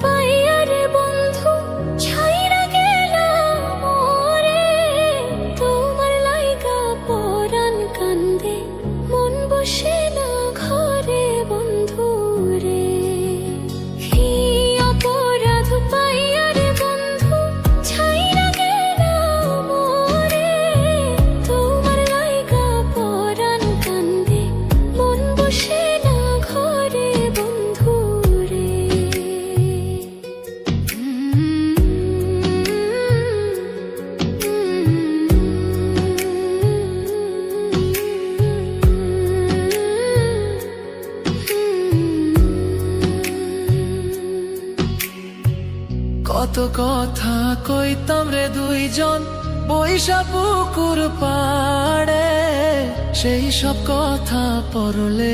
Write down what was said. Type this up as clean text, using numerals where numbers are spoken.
পাইয়া রে বন্ধু ছাইরা গেলাম মোরে, তোমার লাইগা পরাণ কান্দে মন বসে না ঘরে বন্ধু রে। কি অপরাধ পাইয়া রে বন্ধু ছাইরা গেলাম মোরে, তোমার লাইগা পরাণ কান্দে মন বসে না ঘরে বন্ধু রে। কত কথা কইতাম রে দুইজন বৈশা পুকুর পাড়ে, সেই সব কথা পরলে